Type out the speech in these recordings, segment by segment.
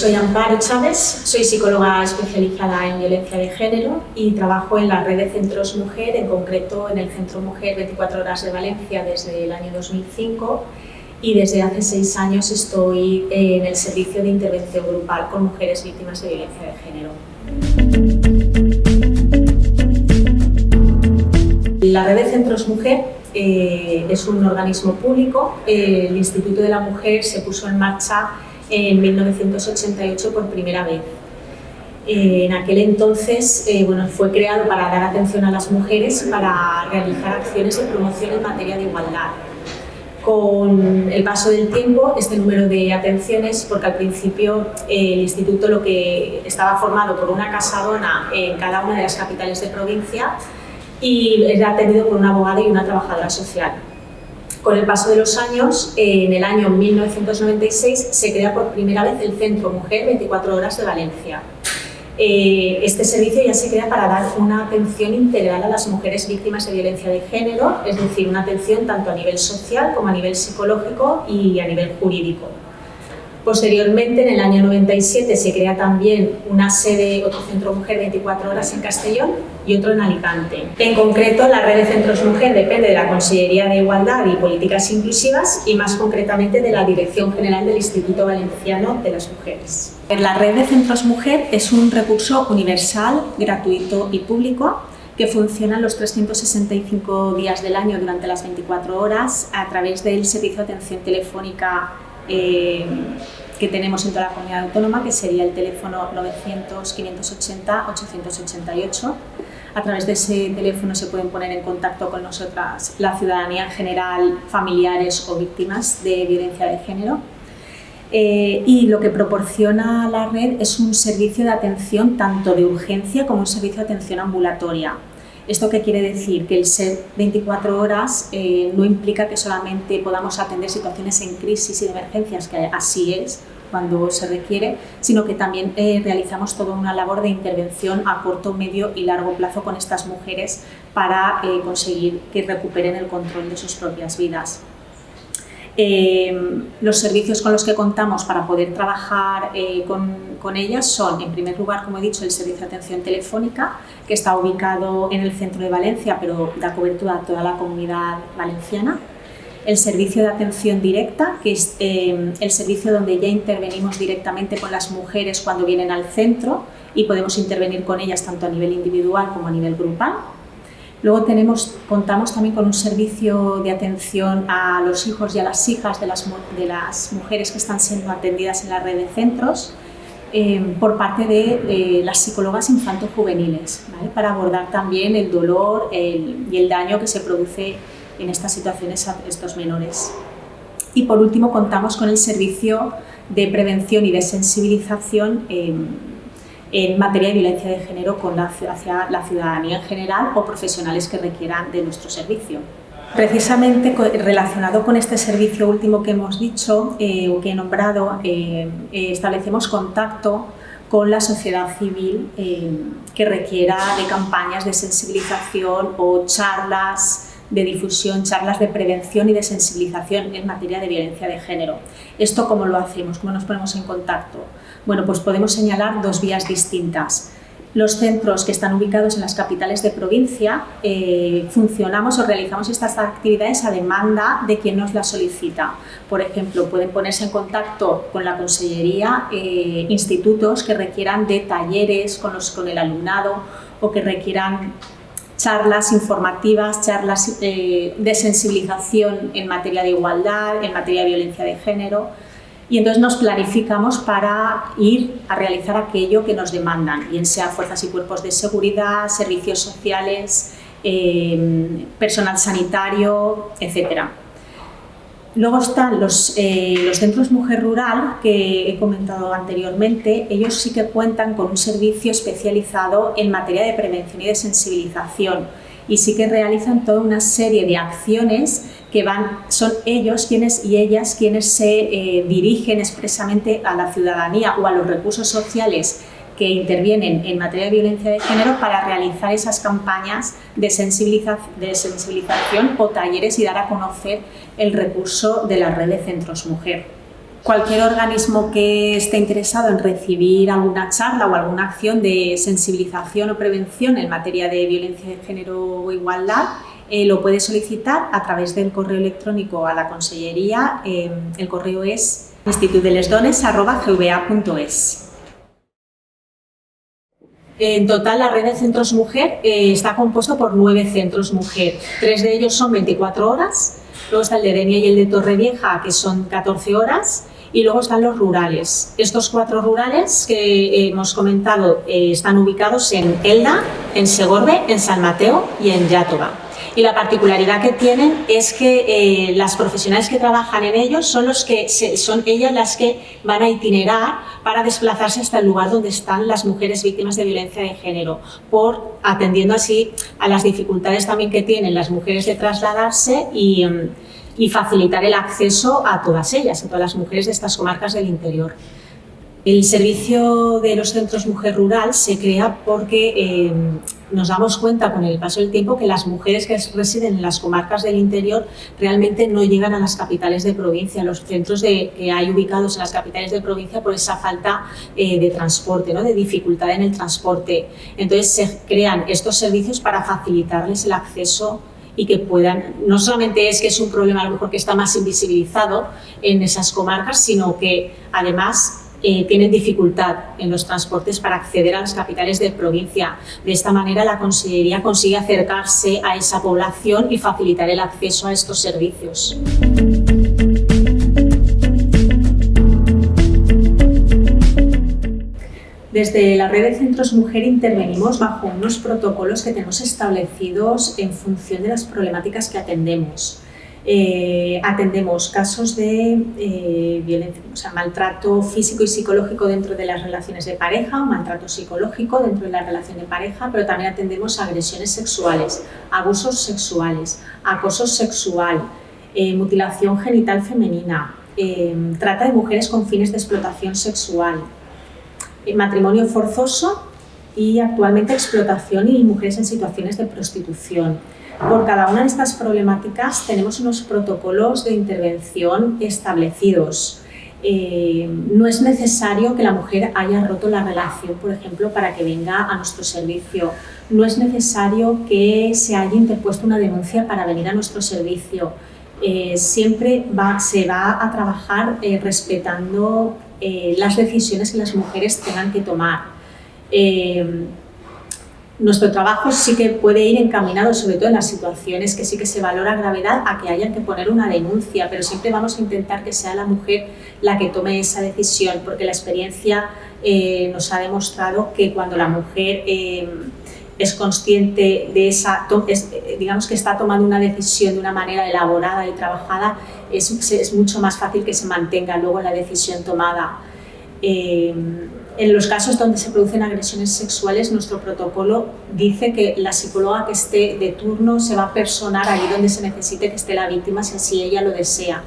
Soy Amparo Chávez, soy psicóloga especializada en violencia de género y trabajo en la red de centros Mujer, en concreto en el Centro Mujer 24 Horas de Valencia desde el año 2005 y desde hace 6 años estoy en el servicio de intervención grupal con mujeres víctimas de violencia de género. La red de centros Mujer es un organismo público. El Instituto de la Mujer se puso en marcha en 1988 por primera vez. En aquel entonces fue creado para dar atención a las mujeres, para realizar acciones de promoción en materia de igualdad. Con el paso del tiempo, este número de atenciones, porque al principio el instituto lo que estaba formado por una casadona en cada una de las capitales de provincia y era atendido por un abogado y una trabajadora social. Con el paso de los años, en el año 1996 se crea por primera vez el Centro Mujer 24 Horas de Valencia. Este servicio ya se crea para dar una atención integral a las mujeres víctimas de violencia de género, es decir, una atención tanto a nivel social como a nivel psicológico y a nivel jurídico. Posteriormente, en el año 97, se crea también una sede, otro Centro Mujer 24 Horas en Castellón y otro en Alicante. En concreto, la red de centros Mujer depende de la Consellería de Igualdad y Políticas Inclusivas y más concretamente de la Dirección General del Instituto Valenciano de las Mujeres. La red de centros Mujer es un recurso universal, gratuito y público que funciona los 365 días del año durante las 24 horas a través del servicio de atención telefónica que tenemos en toda la comunidad autónoma, que sería el teléfono 900-580-888. A través de ese teléfono se pueden poner en contacto con nosotras la ciudadanía en general, familiares o víctimas de violencia de género. Y lo que proporciona la red es un servicio de atención tanto de urgencia como un servicio de atención ambulatoria. ¿Esto qué quiere decir? Que el ser 24 horas no implica que solamente podamos atender situaciones en crisis y de emergencias, que así es cuando se requiere, sino que también realizamos toda una labor de intervención a corto, medio y largo plazo con estas mujeres para conseguir que recuperen el control de sus propias vidas. Los servicios con los que contamos para poder trabajar con ellas son, en primer lugar, como he dicho, el servicio de atención telefónica, que está ubicado en el centro de Valencia, pero da cobertura a toda la comunidad valenciana. El servicio de atención directa, que es el servicio donde ya intervenimos directamente con las mujeres cuando vienen al centro y podemos intervenir con ellas tanto a nivel individual como a nivel grupal. Luego contamos también con un servicio de atención a los hijos y a las hijas de las mujeres que están siendo atendidas en la red de centros por parte de las psicólogas infanto-juveniles, ¿vale? Para abordar también el dolor y el daño que se produce en estas situaciones a estos menores. Y por último contamos con el servicio de prevención y de sensibilización en materia de violencia de género hacia la ciudadanía en general o profesionales que requieran de nuestro servicio. Precisamente relacionado con este servicio último que hemos dicho o que he nombrado, establecemos contacto con la sociedad civil que requiera de campañas de sensibilización o charlas de difusión, charlas de prevención y de sensibilización en materia de violencia de género. ¿Esto cómo lo hacemos? ¿Cómo nos ponemos en contacto? Bueno, pues podemos señalar 2 vías distintas. Los centros que están ubicados en las capitales de provincia funcionamos o realizamos estas actividades a demanda de quien nos las solicita. Por ejemplo, pueden ponerse en contacto con la Consellería institutos que requieran de talleres con el alumnado o que requieran charlas informativas, charlas de sensibilización en materia de igualdad, en materia de violencia de género. Y entonces nos planificamos para ir a realizar aquello que nos demandan, bien sea fuerzas y cuerpos de seguridad, servicios sociales, personal sanitario, etc. Luego están los centros Mujer Rural, que he comentado anteriormente. Ellos sí que cuentan con un servicio especializado en materia de prevención y de sensibilización y sí que realizan toda una serie de acciones que son ellos y ellas quienes se dirigen expresamente a la ciudadanía o a los recursos sociales que intervienen en materia de violencia de género para realizar esas campañas de sensibilización o talleres y dar a conocer el recurso de la red de centros Mujer. Cualquier organismo que esté interesado en recibir alguna charla o alguna acción de sensibilización o prevención en materia de violencia de género o igualdad lo puede solicitar a través del correo electrónico a la Consellería. El correo es institutdelesdones@gva.es. En total, la red de centros mujer está compuesto por 9 centros mujer. 3 de ellos son 24 horas, luego está el de Denia y el de Torrevieja, que son 14 horas, y luego están los rurales. Estos 4 rurales que hemos comentado están ubicados en Elda, en Segorbe, en San Mateo y en Iàtova. Y la particularidad que tienen es que las profesionales que trabajan en ellos son ellas las que van a itinerar para desplazarse hasta el lugar donde están las mujeres víctimas de violencia de género, atendiendo así a las dificultades también que tienen las mujeres de trasladarse y facilitar el acceso a todas ellas, a todas las mujeres de estas comarcas del interior. El servicio de los centros mujer rural se crea porque nos damos cuenta con el paso del tiempo que las mujeres que residen en las comarcas del interior realmente no llegan a las capitales de provincia, los centros que hay ubicados en las capitales de provincia, por esa falta de transporte, ¿no? De dificultad en el transporte. Entonces se crean estos servicios para facilitarles el acceso y que puedan, no solamente es que es un problema a lo mejor que está más invisibilizado en esas comarcas, sino que además tienen dificultad en los transportes para acceder a las capitales de provincia. De esta manera la Consellería consigue acercarse a esa población y facilitar el acceso a estos servicios. Desde la red de centros mujer intervenimos bajo unos protocolos que tenemos establecidos en función de las problemáticas que atendemos. Atendemos casos de violencia, o sea, maltrato físico y psicológico dentro de las relaciones de pareja, o maltrato psicológico dentro de la relación de pareja, pero también atendemos agresiones sexuales, abusos sexuales, acoso sexual, mutilación genital femenina, trata de mujeres con fines de explotación sexual, matrimonio forzoso y actualmente explotación y mujeres en situaciones de prostitución. Por cada una de estas problemáticas tenemos unos protocolos de intervención establecidos. No es necesario que la mujer haya roto la relación, por ejemplo, para que venga a nuestro servicio. No es necesario que se haya interpuesto una denuncia para venir a nuestro servicio. Siempre se va a trabajar respetando las decisiones que las mujeres tengan que tomar. Nuestro trabajo sí que puede ir encaminado, sobre todo en las situaciones que sí que se valora gravedad, a que haya que poner una denuncia, pero siempre vamos a intentar que sea la mujer la que tome esa decisión, porque la experiencia nos ha demostrado que cuando la mujer es consciente de digamos que está tomando una decisión de una manera elaborada y trabajada, es mucho más fácil que se mantenga luego la decisión tomada. En los casos donde se producen agresiones sexuales, nuestro protocolo dice que la psicóloga que esté de turno se va a personar allí donde se necesite que esté la víctima, si así ella lo desea.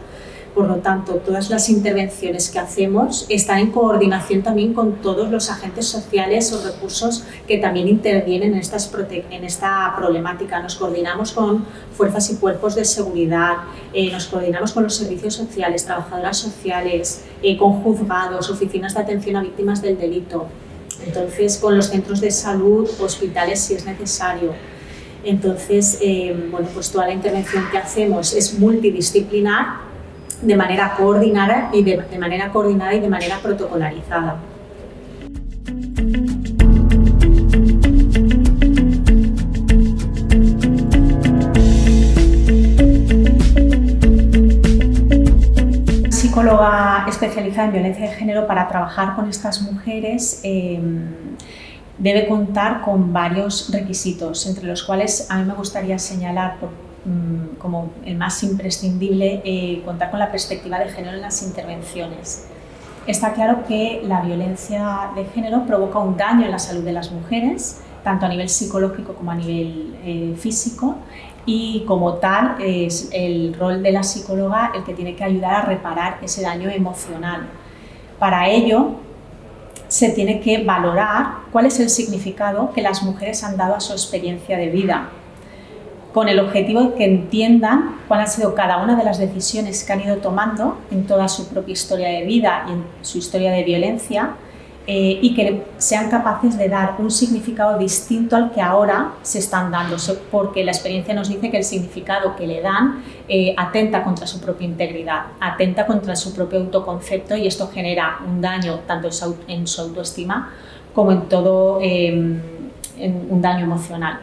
Por lo tanto, todas las intervenciones que hacemos están en coordinación también con todos los agentes sociales o recursos que también intervienen en esta problemática. Nos coordinamos con fuerzas y cuerpos de seguridad, nos coordinamos con los servicios sociales, trabajadoras sociales, con juzgados, oficinas de atención a víctimas del delito. Entonces, con los centros de salud, hospitales si es necesario. Entonces, bueno, pues toda la intervención que hacemos es multidisciplinar, de manera coordinada y de manera protocolarizada. Psicóloga especializada en violencia de género, para trabajar con estas mujeres debe contar con varios requisitos, entre los cuales a mí me gustaría señalar como el más imprescindible, contar con la perspectiva de género en las intervenciones. Está claro que la violencia de género provoca un daño en la salud de las mujeres, tanto a nivel psicológico como a nivel físico, y como tal es el rol de la psicóloga el que tiene que ayudar a reparar ese daño emocional. Para ello se tiene que valorar cuál es el significado que las mujeres han dado a su experiencia de vida, con el objetivo de que entiendan cuál ha sido cada una de las decisiones que han ido tomando en toda su propia historia de vida y en su historia de violencia, y que sean capaces de dar un significado distinto al que ahora se están dando, porque la experiencia nos dice que el significado que le dan atenta contra su propia integridad, atenta contra su propio autoconcepto, y esto genera un daño tanto en su autoestima como en todo un daño emocional.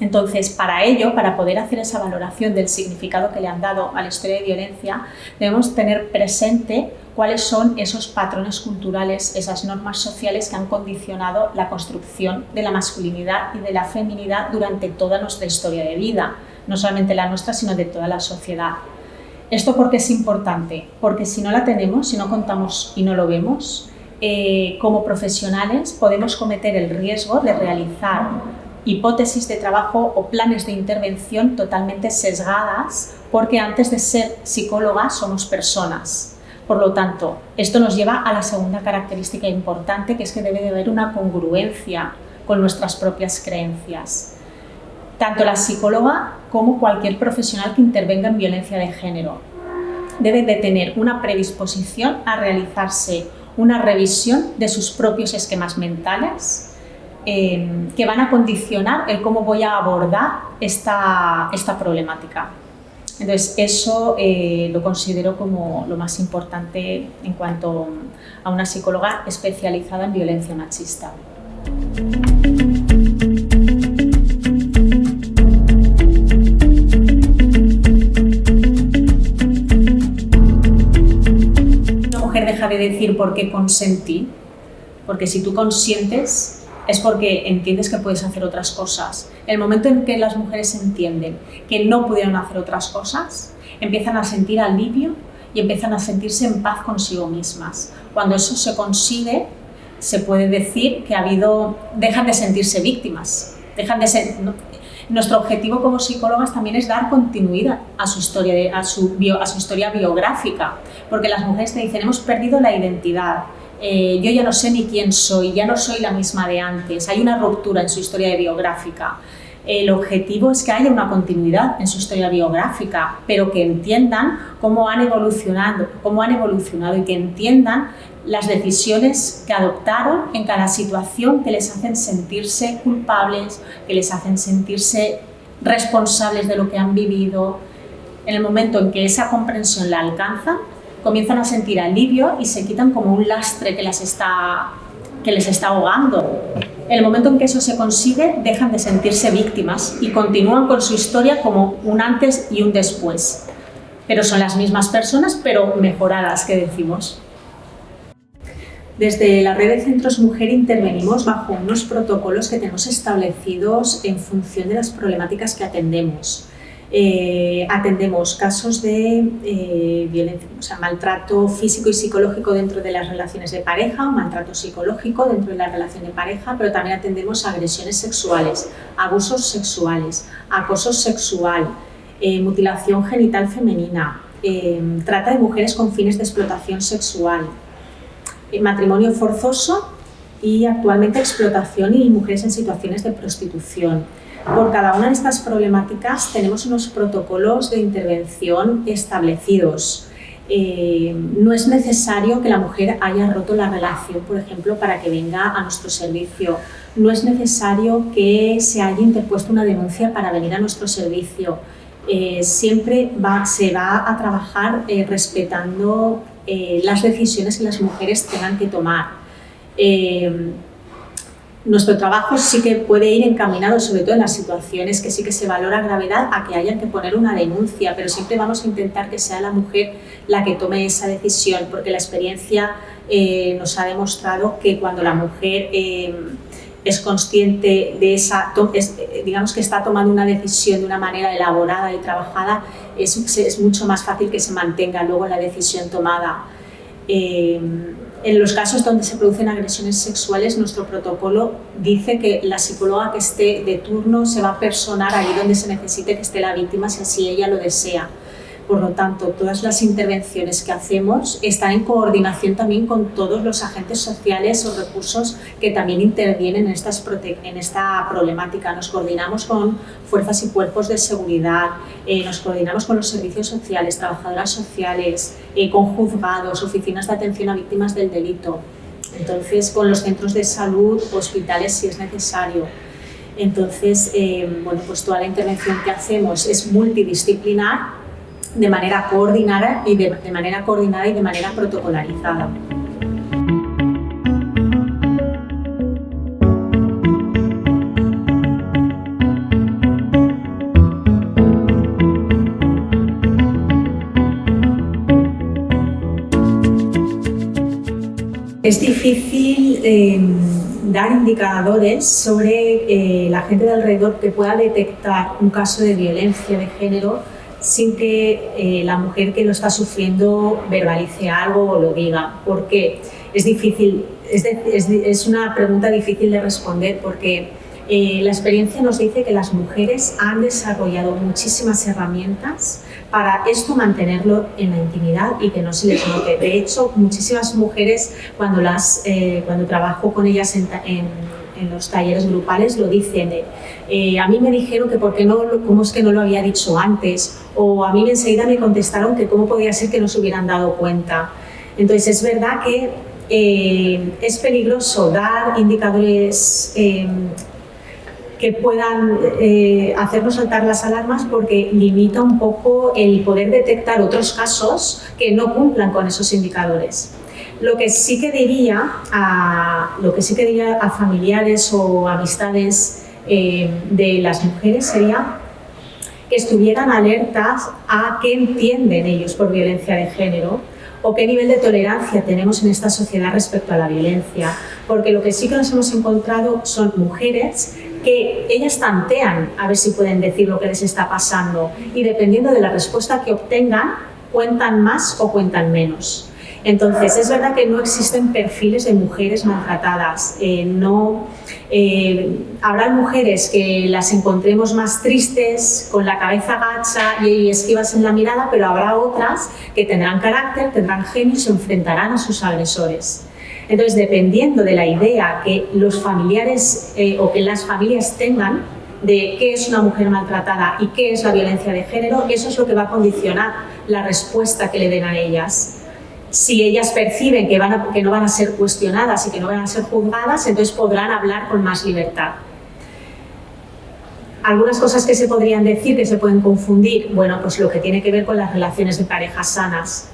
Entonces, para ello, para poder hacer esa valoración del significado que le han dado a la historia de violencia, debemos tener presente cuáles son esos patrones culturales, esas normas sociales que han condicionado la construcción de la masculinidad y de la feminidad durante toda nuestra historia de vida, no solamente la nuestra, sino de toda la sociedad. ¿Esto por qué es importante? Porque si no la tenemos, si no contamos y no lo vemos, como profesionales podemos cometer el riesgo de realizar hipótesis de trabajo o planes de intervención totalmente sesgadas, porque antes de ser psicólogas somos personas. Por lo tanto, esto nos lleva a la segunda característica importante, que es que debe de haber una congruencia con nuestras propias creencias. Tanto la psicóloga como cualquier profesional que intervenga en violencia de género debe de tener una predisposición a realizarse una revisión de sus propios esquemas mentales, que van a condicionar el cómo voy a abordar esta problemática. Entonces, eso lo considero como lo más importante en cuanto a una psicóloga especializada en violencia machista. Una mujer deja de decir por qué consentí, porque si tú consientes es porque entiendes que puedes hacer otras cosas. El momento en que las mujeres entienden que no pudieron hacer otras cosas, empiezan a sentir alivio y empiezan a sentirse en paz consigo mismas. Cuando eso se consigue, se puede decir que dejan de sentirse víctimas. Nuestro objetivo como psicólogas también es dar continuidad a su historia biográfica, porque las mujeres te dicen: hemos perdido la identidad. Yo ya no sé ni quién soy, ya no soy la misma de antes, hay una ruptura en su historia biográfica. El objetivo es que haya una continuidad en su historia biográfica, pero que entiendan cómo han evolucionado y que entiendan las decisiones que adoptaron en cada situación que les hacen sentirse culpables, que les hacen sentirse responsables de lo que han vivido. En el momento en que esa comprensión la alcanzan, comienzan a sentir alivio y se quitan como un lastre que les está ahogando. En el momento en que eso se consigue, dejan de sentirse víctimas y continúan con su historia como un antes y un después. Pero son las mismas personas, pero mejoradas, que decimos. Desde la red de Centros Mujer intervenimos bajo unos protocolos que tenemos establecidos en función de las problemáticas que atendemos. Atendemos casos de violencia, maltrato físico y psicológico dentro de las relaciones de pareja, o maltrato psicológico dentro de la relación de pareja, pero también atendemos agresiones sexuales, abusos sexuales, acoso sexual, mutilación genital femenina, trata de mujeres con fines de explotación sexual, matrimonio forzoso y actualmente explotación y mujeres en situaciones de prostitución. Por cada una de estas problemáticas tenemos unos protocolos de intervención establecidos. No es necesario que la mujer haya roto la relación, por ejemplo, para que venga a nuestro servicio. No es necesario que se haya interpuesto una denuncia para venir a nuestro servicio. Siempre se va a trabajar respetando las decisiones que las mujeres tengan que tomar. Nuestro trabajo sí que puede ir encaminado, sobre todo en las situaciones que sí que se valora gravedad, a que haya que poner una denuncia, pero siempre vamos a intentar que sea la mujer la que tome esa decisión, porque la experiencia nos ha demostrado que cuando la mujer es consciente de digamos que está tomando una decisión de una manera elaborada y trabajada, es mucho más fácil que se mantenga luego la decisión tomada. En los casos donde se producen agresiones sexuales, nuestro protocolo dice que la psicóloga que esté de turno se va a personar ahí donde se necesite que esté la víctima, si así ella lo desea. Por lo tanto, todas las intervenciones que hacemos están en coordinación también con todos los agentes sociales o recursos que también intervienen en esta problemática. Nos coordinamos con fuerzas y cuerpos de seguridad, nos coordinamos con los servicios sociales, trabajadoras sociales, con juzgados, oficinas de atención a víctimas del delito. Entonces, con los centros de salud, hospitales si es necesario. Entonces, bueno, pues toda la intervención que hacemos es multidisciplinar, de manera coordinada y de manera protocolarizada. Es difícil dar indicadores sobre la gente de alrededor que pueda detectar un caso de violencia de género sin que la mujer que lo está sufriendo verbalice algo o lo diga. ¿Por qué? Es difícil, es una pregunta difícil de responder porque la experiencia nos dice que las mujeres han desarrollado muchísimas herramientas para esto mantenerlo en la intimidad y que no se les note. De hecho, muchísimas mujeres, cuando trabajo con ellas en los talleres grupales, lo dicen. A mí me dijeron que cómo es que no lo había dicho antes, o a mí enseguida me contestaron que cómo podía ser que no se hubieran dado cuenta. Entonces, es verdad que es peligroso dar indicadores que puedan hacernos saltar las alarmas porque limita un poco el poder detectar otros casos que no cumplan con esos indicadores. Lo que sí que diría a familiares o amistades de las mujeres sería que estuvieran alertas a qué entienden ellos por violencia de género o qué nivel de tolerancia tenemos en esta sociedad respecto a la violencia, porque lo que sí que nos hemos encontrado son mujeres que ellas tantean a ver si pueden decir lo que les está pasando y dependiendo de la respuesta que obtengan, cuentan más o cuentan menos. Entonces, es verdad que no existen perfiles de mujeres maltratadas. Habrá mujeres que las encontremos más tristes, con la cabeza gacha y esquivas en la mirada, pero habrá otras que tendrán carácter, tendrán genio y se enfrentarán a sus agresores. Entonces, dependiendo de la idea que los familiares o que las familias tengan de qué es una mujer maltratada y qué es la violencia de género, eso es lo que va a condicionar la respuesta que le den a ellas. Si ellas perciben que no van a ser cuestionadas y que no van a ser juzgadas, entonces podrán hablar con más libertad. Algunas cosas que se podrían decir, que se pueden confundir, bueno, pues lo que tiene que ver con las relaciones de parejas sanas.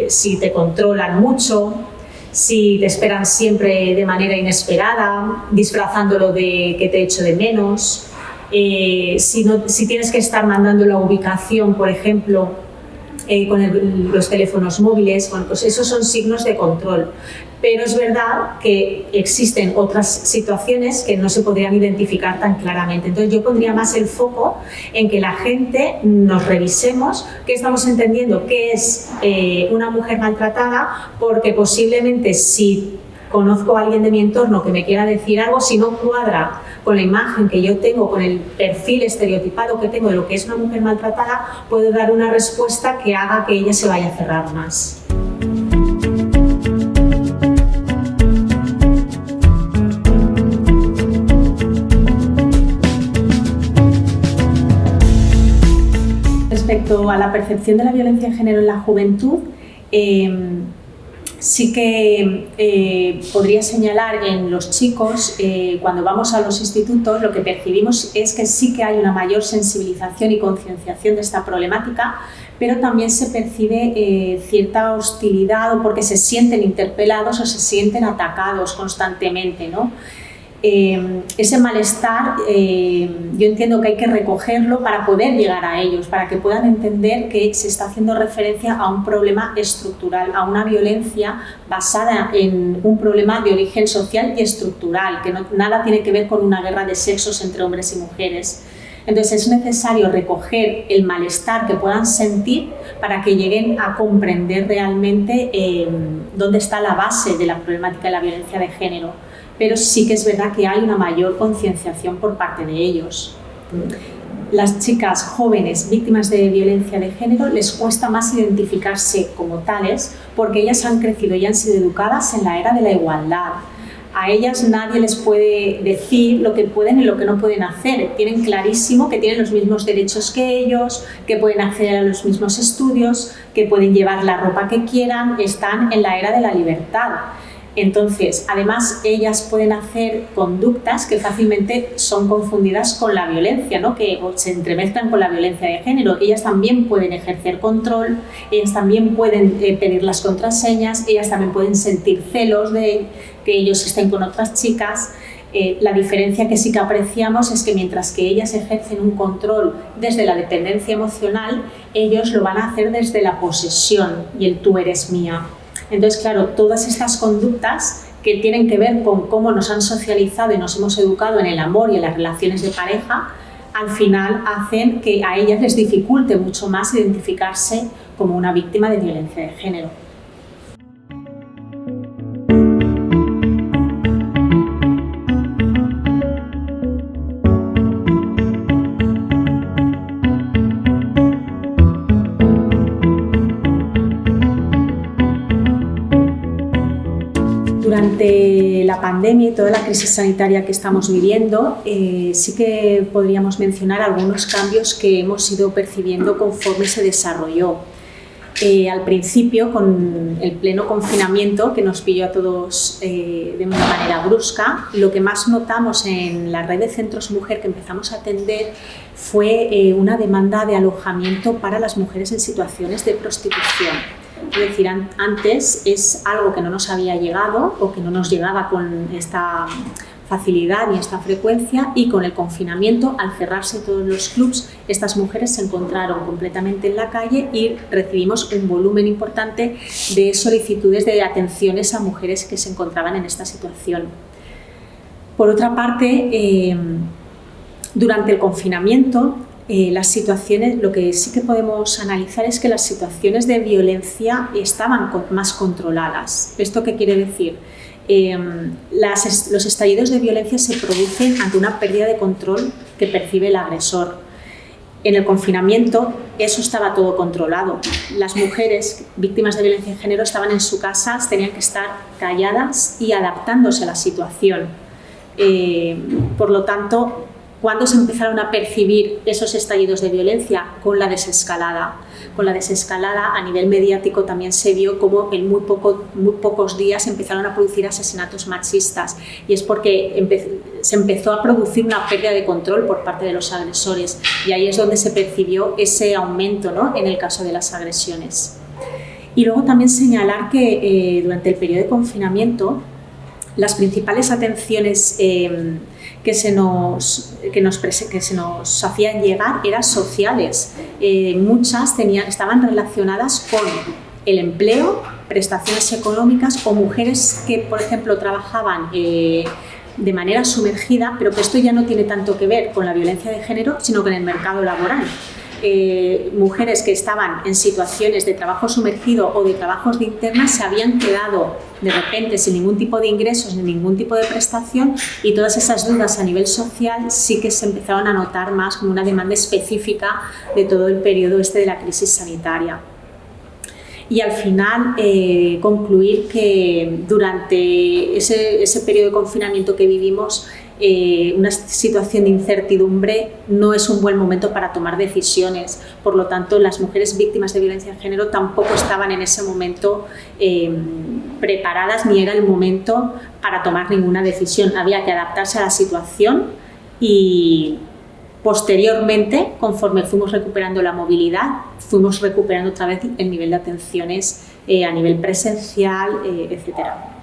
Si te controlan mucho, si te esperan siempre de manera inesperada, disfrazándolo de que te echo de menos, si tienes que estar mandando la ubicación, por ejemplo, con los teléfonos móviles, bueno, pues esos son signos de control. Pero es verdad que existen otras situaciones que no se podrían identificar tan claramente. Entonces yo pondría más el foco en que la gente nos revisemos qué estamos entendiendo, qué es una mujer maltratada, porque posiblemente si conozco a alguien de mi entorno que me quiera decir algo, si no cuadra con la imagen que yo tengo, con el perfil estereotipado que tengo de lo que es una mujer maltratada, puedo dar una respuesta que haga que ella se vaya a cerrar más. Respecto a la percepción de la violencia de género en la juventud, sí que podría señalar en los chicos, cuando vamos a los institutos, lo que percibimos es que sí que hay una mayor sensibilización y concienciación de esta problemática, pero también se percibe cierta hostilidad o porque se sienten interpelados o se sienten atacados constantemente, ¿no? Ese malestar yo entiendo que hay que recogerlo para poder llegar a ellos, para que puedan entender que se está haciendo referencia a un problema estructural, a una violencia basada en un problema de origen social y estructural, que nada tiene que ver con una guerra de sexos entre hombres y mujeres. Entonces es necesario recoger el malestar que puedan sentir para que lleguen a comprender realmente dónde está la base de la problemática de la violencia de género. Pero sí que es verdad que hay una mayor concienciación por parte de ellos. las chicas jóvenes víctimas de violencia de género les cuesta más identificarse como tales porque ellas han crecido y han sido educadas en la era de la igualdad. A ellas nadie les puede decir lo que pueden y lo que no pueden hacer. Tienen clarísimo que tienen los mismos derechos que ellos, que pueden acceder a los mismos estudios, que pueden llevar la ropa que quieran, están en la era de la libertad. Entonces, además, ellas pueden hacer conductas que fácilmente son confundidas con la violencia, ¿no? Que se entremezclan con la violencia de género. Ellas también pueden ejercer control, ellas también pueden pedir las contraseñas, ellas también pueden sentir celos de que ellos estén con otras chicas. La diferencia que sí que apreciamos es que mientras que ellas ejercen un control desde la dependencia emocional, ellos lo van a hacer desde la posesión y el tú eres mía. Entonces, claro, todas estas conductas que tienen que ver con cómo nos han socializado y nos hemos educado en el amor y en las relaciones de pareja, al final hacen que a ellas les dificulte mucho más identificarse como una víctima de violencia de género. Durante la pandemia y toda la crisis sanitaria que estamos viviendo, sí que podríamos mencionar algunos cambios que hemos ido percibiendo conforme se desarrolló. Al principio, con el pleno confinamiento que nos pilló a todos de una manera brusca, lo que más notamos en la red de centros mujer que empezamos a atender fue una demanda de alojamiento para las mujeres en situaciones de prostitución. Es decir, antes es algo que no nos había llegado o que no nos llegaba con esta facilidad ni esta frecuencia, y con el confinamiento, al cerrarse todos los clubs, estas mujeres se encontraron completamente en la calle y recibimos un volumen importante de solicitudes de atenciones a mujeres que se encontraban en esta situación. Por otra parte, durante el confinamiento, las situaciones, lo que sí que podemos analizar es que las situaciones de violencia estaban más controladas. ¿Esto qué quiere decir? Los estallidos de violencia se producen ante una pérdida de control que percibe el agresor. En el confinamiento eso estaba todo controlado. Las mujeres víctimas de violencia de género estaban en su casa, tenían que estar calladas y adaptándose a la situación. Por lo tanto, ¿cuándo se empezaron a percibir esos estallidos de violencia? Con la desescalada. Con la desescalada a nivel mediático también se vio cómo en muy pocos días empezaron a producir asesinatos machistas, y es porque se empezó a producir una pérdida de control por parte de los agresores, y ahí es donde se percibió ese aumento, ¿no?, en el caso de las agresiones. Y luego también señalar que durante el periodo de confinamiento las principales atenciones que se nos hacían llegar eran sociales. Muchas estaban relacionadas con el empleo, prestaciones económicas, o mujeres que, por ejemplo, trabajaban de manera sumergida, pero que esto ya no tiene tanto que ver con la violencia de género, sino con el mercado laboral. Mujeres que estaban en situaciones de trabajo sumergido o de trabajos de interna se habían quedado de repente sin ningún tipo de ingresos ni ningún tipo de prestación, y todas esas dudas a nivel social sí que se empezaron a notar más como una demanda específica de todo el periodo de la crisis sanitaria. Y al final concluir que durante ese periodo de confinamiento que vivimos, una situación de incertidumbre no es un buen momento para tomar decisiones. Por lo tanto, las mujeres víctimas de violencia de género tampoco estaban en ese momento preparadas, ni era el momento para tomar ninguna decisión. Había que adaptarse a la situación, y posteriormente, conforme fuimos recuperando la movilidad, fuimos recuperando otra vez el nivel de atenciones a nivel presencial, etcétera.